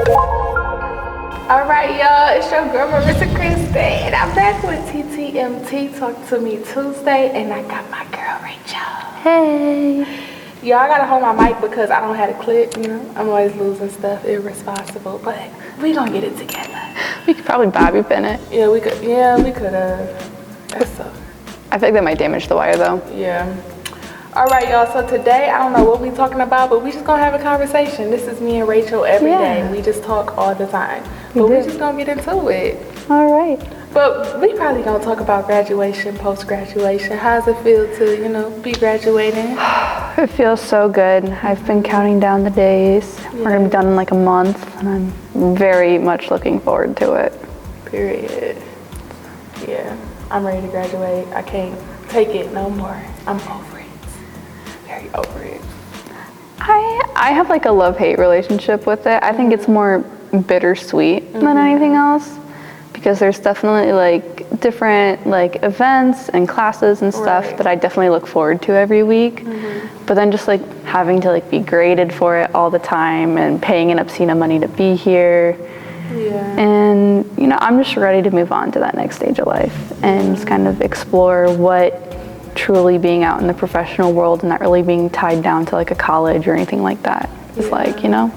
All right, y'all, it's your girl Marissa Christie, and I'm back with TTMT Talk to Me Tuesday, and I got my girl Rachel. Hey. Y'all, I gotta hold my mic because I don't have a clip, you know. I'm always losing stuff, irresponsible, but we gonna get it together. We could probably bobby pin it. Yeah, we could have. That's so. I think that might damage the wire though. Yeah. All right, y'all, so today, I don't know what we talking about, but we just gonna have a conversation. This is me and Rachel every day. We just talk all the time. But we just gonna get into it. All right. But we probably gonna talk about graduation, post-graduation. How does it feel to, you know, be graduating? It feels so good. I've been counting down the days. Yeah. We're gonna be done in like a month, and I'm very much looking forward to it. Period. Yeah, I'm ready to graduate. I can't take it no more. I'm over it. Very over it. I have like a love-hate relationship with it. I think it's more bittersweet than anything else, because there's definitely like different like events and classes and stuff that I definitely look forward to every week. But then just like having to like be graded for it all the time and paying an obscene amount of money to be here. Yeah. And you know, I'm just ready to move on to that next stage of life and just kind of explore what truly being out in the professional world and not really being tied down to like a college or anything like that is like, you know?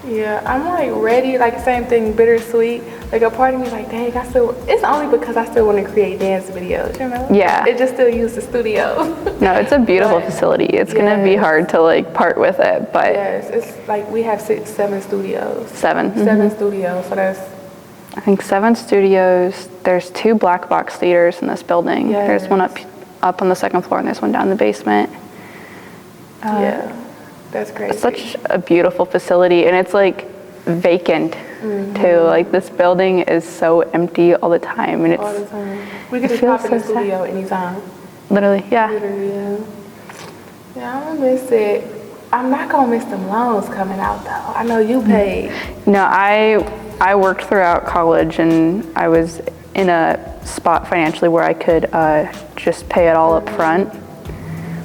Yeah, I'm like ready, like same thing, bittersweet. Like a part of me like, dang, it's only because I still want to create dance videos, you know? Yeah. It just still use the studio. No, it's a beautiful facility. It's gonna be hard to like part with it, but. Yes, it's like we have 7 studios. 7. 7 studios, so that's. I think 7 studios. There's 2 black box theaters in this building. Yes. There's one up on the 2nd floor and there's one down in the basement. Yeah. That's crazy. It's such a beautiful facility, and it's like vacant too. Like this building is so empty all the time, and it's all the time. We could just pop in the studio anytime. Literally, yeah. Literally, yeah. Yeah, I'm gonna miss it. I'm not gonna miss them loans coming out though. I know you paid. No, I worked throughout college, and I was in a spot financially where I could just pay it all up front,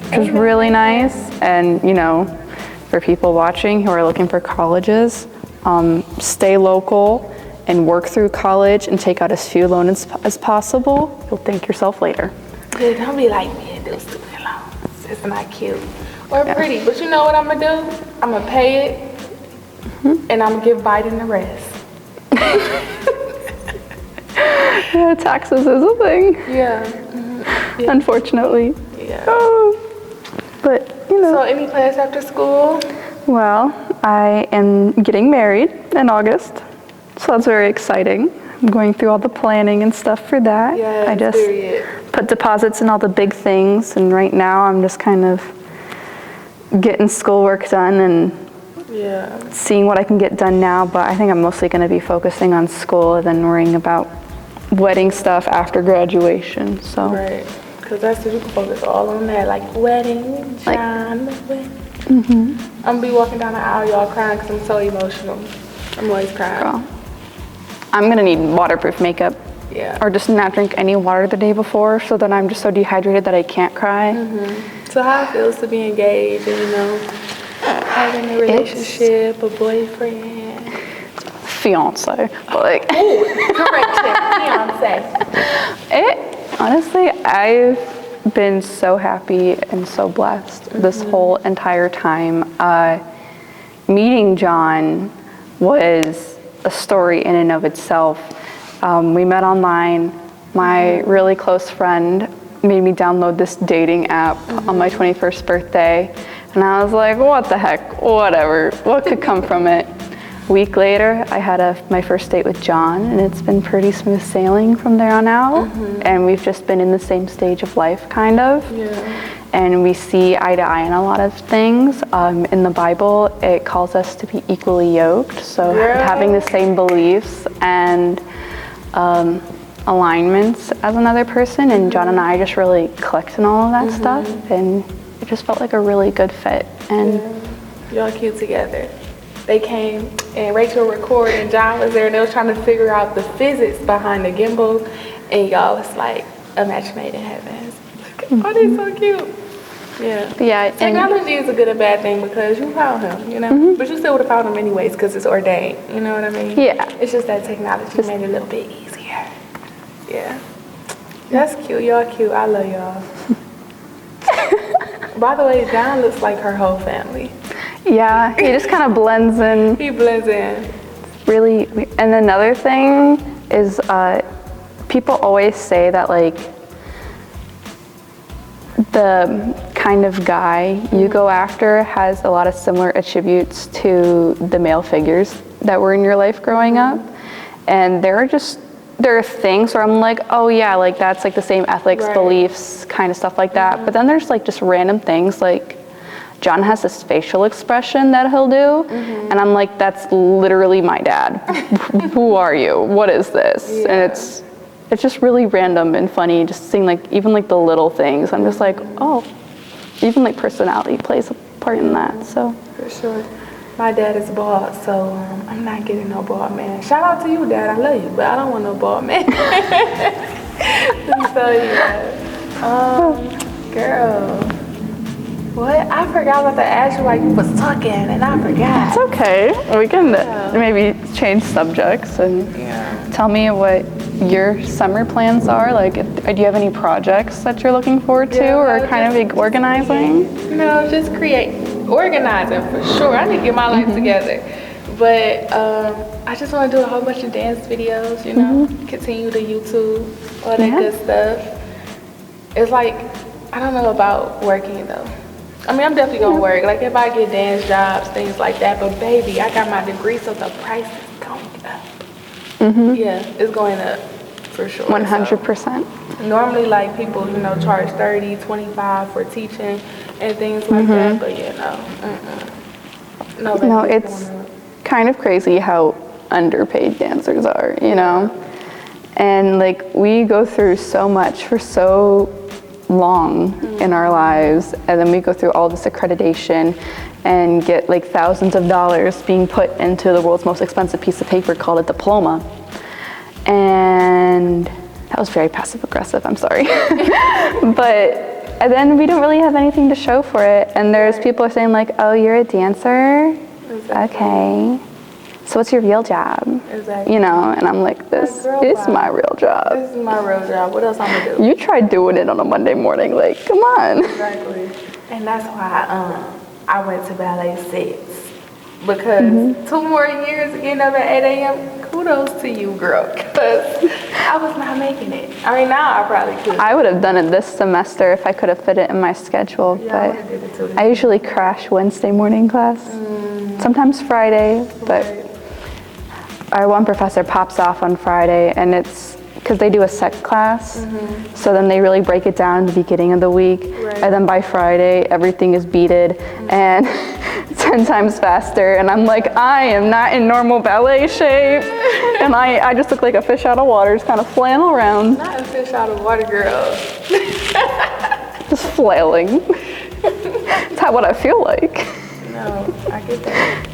which was really nice. And you know, for people watching who are looking for colleges, stay local and work through college and take out as few loans as possible. You'll thank yourself later. Yeah, don't be like me and do student loans. It's not cute or pretty. But you know what I'm gonna do? I'm gonna pay it and I'm gonna give Biden the rest. Yeah, taxes is a thing. Yeah. Yeah. Unfortunately. Yeah. But you know. So any plans after school? Well, I am getting married in August, so that's very exciting. I'm going through all the planning and stuff for that. Yeah, I just put deposits in all the big things, and right now I'm just kind of getting schoolwork done and seeing what I can get done now, but I think I'm mostly going to be focusing on school and then worrying about wedding stuff after graduation. So. Right. Because that's what you can focus all on that, like wedding, John, wedding. I'm going to be walking down the aisle, y'all, crying because I'm so emotional. I'm always crying. Girl, I'm going to need waterproof makeup. Yeah. Or just not drink any water the day before so that I'm just so dehydrated that I can't cry. So how it feels to be engaged and, you know, having a relationship, a boyfriend? Fiance. But like. Ooh, correction, fiance. Honestly, I've been so happy and so blessed this whole entire time. Meeting John was a story in and of itself. We met online. My really close friend made me download this dating app on my 21st birthday. And I was like, what the heck, whatever, what could come from it? A week later, I had my first date with John, and it's been pretty smooth sailing from there on out. And we've just been in the same stage of life, kind of. Yeah. And we see eye to eye on a lot of things. In the Bible, it calls us to be equally yoked. So having the same beliefs and alignments as another person. And John and I just really clicked in all of that stuff. And it just felt like a really good fit. And y'all cute together. They came and Rachel recorded and John was there and they was trying to figure out the physics behind the gimbal, and y'all was like a match made in heaven. Oh, they're so cute. Yeah. But yeah, and Technology is a good and bad thing because you found him, you know? But you still would have found him anyways because it's ordained, you know what I mean? yeah. It's just that technology made it a little bit easier. Yeah. That's cute. Y'all cute. I love y'all. By the way, John looks like her whole family. Yeah, he just kind of blends in. He blends in. Really, and another thing is people always say that like the kind of guy you go after has a lot of similar attributes to the male figures that were in your life growing up. And there are things where I'm like, oh yeah, like that's like the same ethics, beliefs, kind of stuff like that. But then there's like just random things like John has this facial expression that he'll do, and I'm like, that's literally my dad. Who are you? What is this? Yeah. And it's just really random and funny, just seeing like even like the little things. I'm just like, oh, even like personality plays a part in that. So for sure. My dad is bald, so I'm not getting no bald man. Shout out to you, Dad. I love you, but I don't want no bald man. So yeah. Girl. What? I forgot about to ask you why you was talking, and I forgot. it's okay. We can maybe change subjects and tell me what your summer plans are. Like, do you have any projects that you're looking forward to, or kind of like organizing? No, just organizing for sure. I need to get my life together. But I just want to do a whole bunch of dance videos, you know, continue the YouTube, all that good stuff. It's like, I don't know about working though. I mean, I'm definitely gonna work. Like if I get dance jobs, things like that. But baby, I got my degree, so the price is going up. Yeah, it's going up for sure. 100%. So, normally, like people, you know, charge 30, 25 for teaching and things like that. But you know, No, it's kind of crazy how underpaid dancers are, you know? And like we go through so much for so long in our lives, and then we go through all this accreditation and get like thousands of dollars being put into the world's most expensive piece of paper called a diploma. And that was very passive aggressive, I'm sorry. And then we don't really have anything to show for it. And there's people are saying like, oh, you're a dancer? Okay. So what's your real job? Exactly. You know, and I'm like, this is my real job. This is my real job. What else I'm gonna do? You tried doing it on a Monday morning, like, come on. Exactly. And that's why I went to ballet 6. Because 2 more years of getting up at 8 a.m., kudos to you, girl. Because I was not making it. I mean, now I probably could. I would have done it this semester if I could have fit it in my schedule, Yeah, but I usually crash Wednesday morning class. Sometimes Friday, but our one professor pops off on Friday, and it's because they do a set class, so then they really break it down at the beginning of the week, and then by Friday everything is beaded and 10 times faster, and I'm like, I am not in normal ballet shape, and I just look like a fish out of water, just kind of flailing around. Not a fish out of water, girl. Just flailing. That's what I feel like. No, I get that.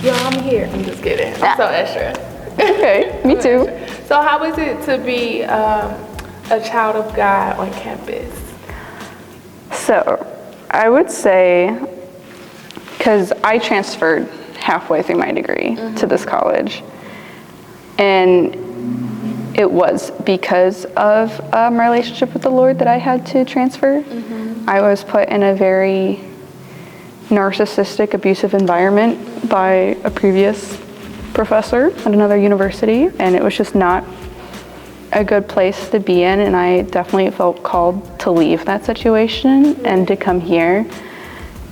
Yo, I'm here. I'm just kidding. I'm so extra. Okay, me too. So how is it to be a child of God on campus? So I would say, because I transferred halfway through my degree to this college, and it was because of my relationship with the Lord that I had to transfer. I was put in a very narcissistic, abusive environment by a previous professor at another university, and it was just not a good place to be in, and I definitely felt called to leave that situation and to come here.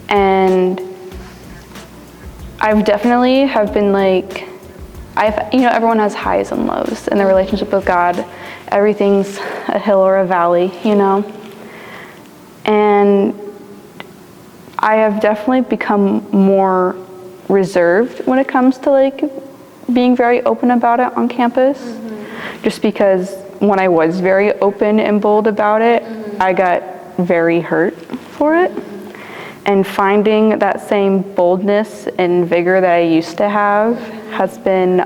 And I've definitely have been like, everyone has highs and lows in their relationship with God. Everything's a hill or a valley, you know? And I have definitely become more reserved when it comes to like being very open about it on campus. Just because when I was very open and bold about it, I got very hurt for it. And finding that same boldness and vigor that I used to have has been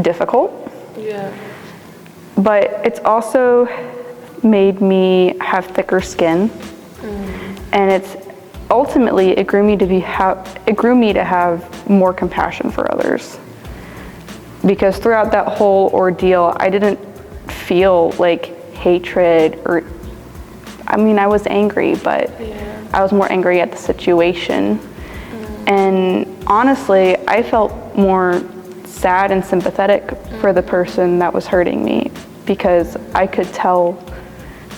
difficult. Yeah. But it's also made me have thicker skin. And it's ultimately, it grew me to have more compassion for others. Because throughout that whole ordeal, I didn't feel like hatred or, I mean, I was angry, but I was more angry at the situation. And honestly, I felt more sad and sympathetic for the person that was hurting me, because I could tell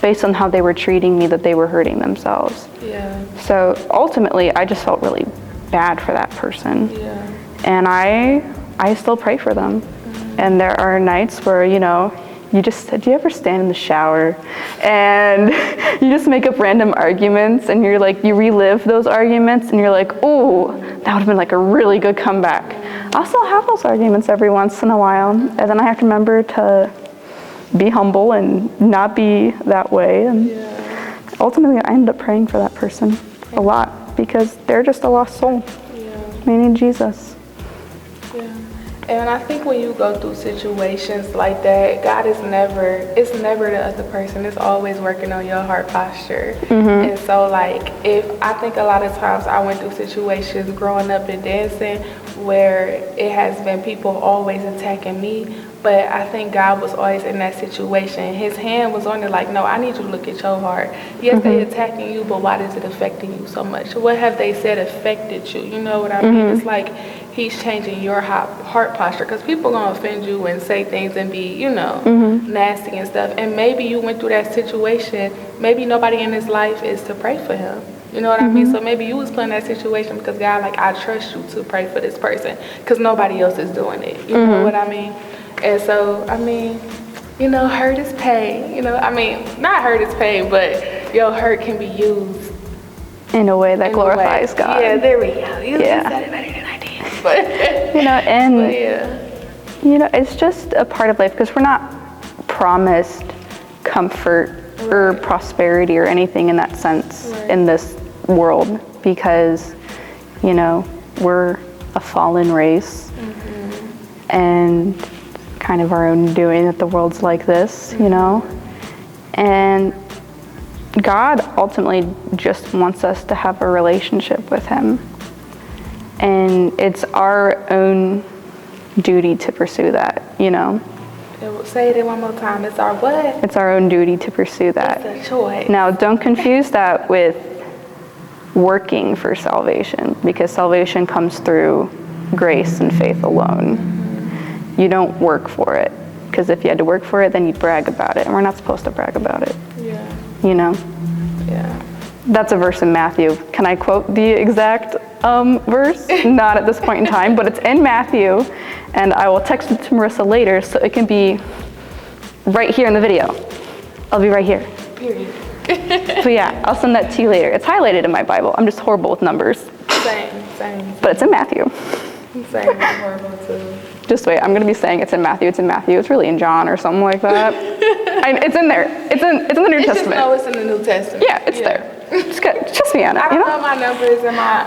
based on how they were treating me that they were hurting themselves. So ultimately, I just felt really bad for that person. And I still pray for them. And there are nights where, you know, do you ever stand in the shower and you just make up random arguments and you're like, you relive those arguments and you're like, ooh, that would have been like a really good comeback. I'll still have those arguments every once in a while. And then I have to remember to be humble and not be that way. And ultimately, I ended up praying for that person a lot because they're just a lost soul. They need Jesus. And I think when you go through situations like that, God it's never the other person. It's always working on your heart posture. And so like, I think a lot of times I went through situations growing up and dancing where it has been people always attacking me, but I think God was always in that situation. His hand was on it like, no, I need you to look at your heart. Yes, they attacking you, but why is it affecting you so much? What have they said affected you? You know what I mean? It's like he's changing your heart posture, because people are going to offend you and say things and be, you know, nasty and stuff. And maybe you went through that situation. Maybe nobody in his life is to pray for him. You know what I mean? So maybe you was put in that situation because God, like, I trust you to pray for this person because nobody else is doing it. You know what I mean? And so, I mean, you know, hurt is pain. You know, I mean, not hurt is pain, but your hurt can be used in a way that glorifies God. Yeah, there we go. You said it better than I did. But, you know, and, you know, it's just a part of life because we're not promised comfort or prosperity or anything in that sense in this world, because, you know, we're a fallen race and kind of our own doing that the world's like this, you know. And God ultimately just wants us to have a relationship with him. And it's our own duty to pursue that, you know. Say it one more time. It's our what? It's our own duty to pursue that. It's a choice. Now, don't confuse that with working for salvation, because salvation comes through grace and faith alone. You don't work for it, because if you had to work for it, then you'd brag about it, and we're not supposed to brag about it. You know? That's a verse in Matthew. Can I quote the exact verse? Not at this point in time, but it's in Matthew, and I will text it to Marissa later so it can be right here in the video. I'll be right here. Period. But yeah, I'll send that to you later. It's highlighted in my Bible. I'm just horrible with numbers. Same. But it's in Matthew. Same, I'm horrible too. Just wait, I'm going to be saying it's in Matthew. It's really in John or something like that. It's in there. It's in the New Testament. Just know it's in the New Testament. Yeah, it's there. It's good. Trust me on it. I don't know my numbers in my,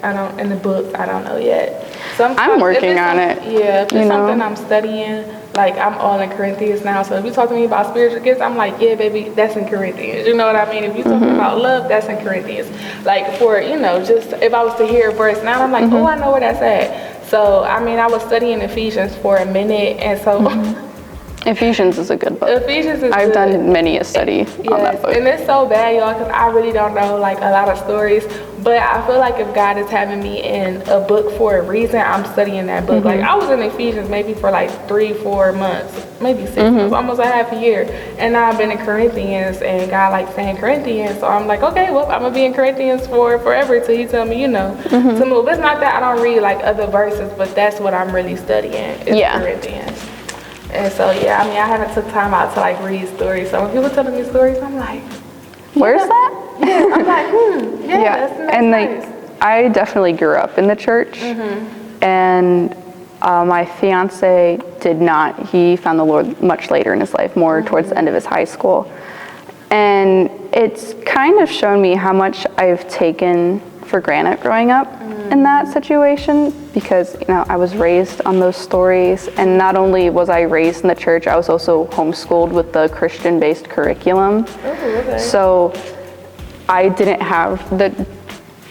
I don't, in the books, I don't know yet. I'm working on it. Yeah, if it's something I'm studying, like I'm all in Corinthians now, so if you talk to me about spiritual gifts, I'm like, yeah, baby, that's in Corinthians. You know what I mean? If you talking about love, that's in Corinthians. Like for, you know, just if I was to hear a verse now, I'm like, oh, I know where that's at. So, I mean, I was studying Ephesians for a minute, and so... Ephesians is a good book. Ephesians is I've good. done many a study on that book. And it's so bad, y'all, because I really don't know, like, a lot of stories. But I feel like if God is having me in a book for a reason, I'm studying that book. Like, I was in Ephesians maybe for, like, 3-4 months, maybe 6 months, almost a half a year. And now I've been in Corinthians, and God likes saying Corinthians. So I'm like, okay, well, I'm going to be in Corinthians for forever till he tell me, you know, to move. It's not that I don't read, like, other verses, but that's what I'm really studying is Corinthians. And so, yeah, I mean, I haven't took time out to, like, read stories. So when people telling me stories, I'm like... Where's that? Yeah, I'm like, that's and, nice. like, I definitely grew up in the church. And my fiance did not. He found the Lord much later in his life, more towards the end of his high school. And it's kind of shown me how much I've taken for granted growing up in that situation, because, you know, I was raised on those stories. And not only was I raised in the church, I was also homeschooled with the Christian-based curriculum. Oh, okay. So I didn't have the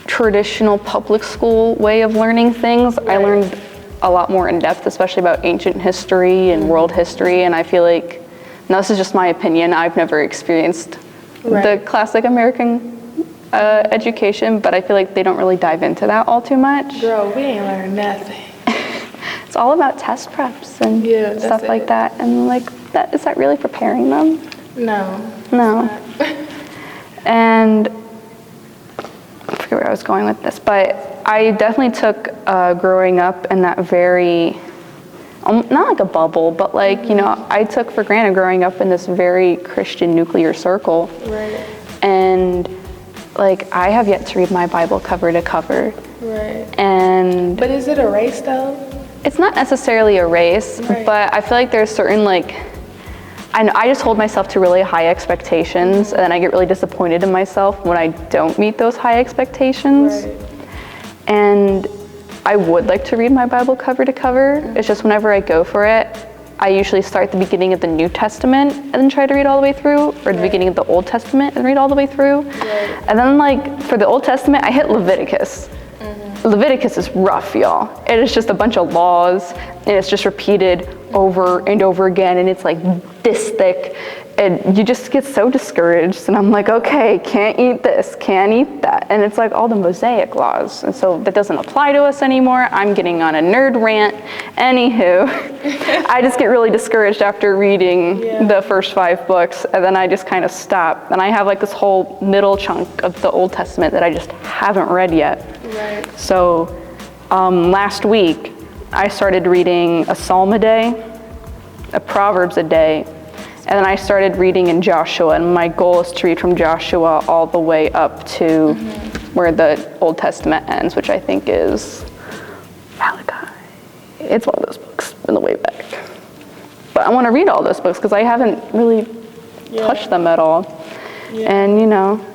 traditional public school way of learning things. Right. I learned a lot more in depth, especially about ancient history and world history. And I feel like, now this is just my opinion, I've never experienced the classic American education, but I feel like they don't really dive into that all too much. Girl, we ain't learned nothing. It's all about test preps and stuff like that. And like, is that really preparing them? No. And I forget where I was going with this, but I definitely took growing up in that very, not like a bubble, but like, you know, I took for granted growing up in this very Christian nuclear circle. Right. And like, I have yet to read my Bible cover to cover. Right. But is it a race though? It's not necessarily a race, but I feel like there's certain like, I just hold myself to really high expectations, and then I get really disappointed in myself when I don't meet those high expectations. Right. And I would like to read my Bible cover to cover. It's just whenever I go for it, I usually start at the beginning of the New Testament and then try to read all the way through, or the beginning of the Old Testament and read all the way through. Right. And then like for the Old Testament, I hit Leviticus. Leviticus is rough, y'all. It is just a bunch of laws, and it's just repeated over and over again, and it's like this thick, and you just get so discouraged. And I'm like, okay, can't eat this, can't eat that, and it's like all the Mosaic laws, and so that doesn't apply to us anymore. I'm getting on a nerd rant. Anywho, I just get really discouraged after reading the first 5 books, and then I just kind of stop. And I have like this whole middle chunk of the Old Testament that I just haven't read yet. Right. So last week, I started reading a Psalm a day, a Proverbs a day, and then I started reading in Joshua, and my goal is to read from Joshua all the way up to where the Old Testament ends, which I think is Malachi. It's one of those books in the way back. But I want to read all those books because I haven't really touched them at all. Yeah. And, you know,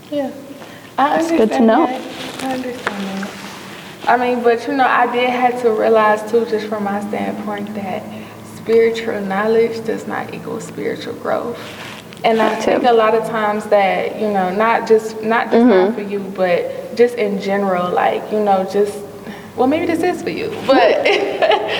it's good to know. I understand that. I mean, but you know, I did have to realize too, just from my standpoint, that spiritual knowledge does not equal spiritual growth. And I think a lot of times that, you know, not just not for you, but just in general, like, you know, just, well, maybe this is for you, but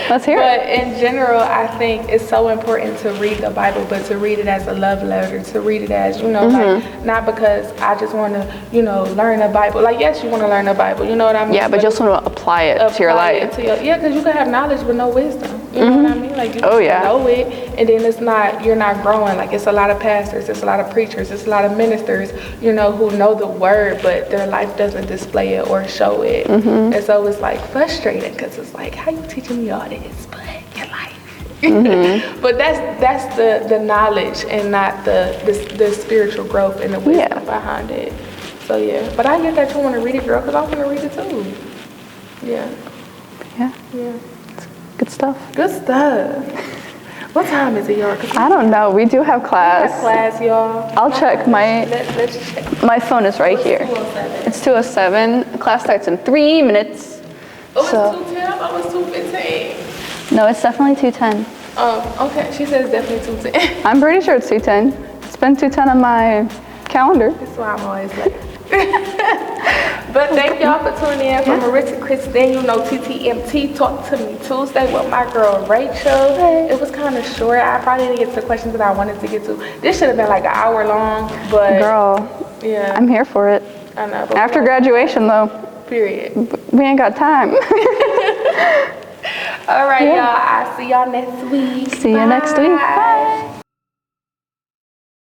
let's hear it. But in general, I think it's so important to read the Bible, but to read it as a love letter, to read it as, you know, like, not because I just want to, you know, learn the Bible. Like, yes, you want to learn the Bible, you know what I mean? Yeah, but you also want to apply it to your life. Because you can have knowledge but no wisdom. You know what I mean? Like, you know it, and then it's not, you're not growing. Like, it's a lot of pastors, it's a lot of preachers, it's a lot of ministers, you know, who know the word, but their life doesn't display it or show it. And so it's like frustrating, because it's like, how you teaching me all this, but your life. But that's the knowledge and not the spiritual growth and the wisdom behind it. So but I get that you want to read it, girl, because I want to read it too. Yeah. Good stuff. Good stuff. What time is it, y'all? I don't know. We do have class. We have class, y'all. I'll check my. Let's check. My phone is right here. 2:07. It's 2:07. Class starts in 3 minutes. Oh, it's 2:10. I thought it was 2:15. No, it's definitely 2:10. Oh, okay. She says definitely 2:10. I'm pretty sure it's 2:10. It's been 2:10 on my calendar. That's why I'm always late. But thank y'all for tuning in from Marissa Christine. You know, TTMT Talk to Me Tuesday with my girl Rachel. It was kind of short. I probably didn't get to the questions that I wanted to get to. This should have been like an hour long, but girl, I'm here for it. I know. After graduation, though. Period. We ain't got time. All right, y'all. I'll see y'all next week. See you next week. Bye.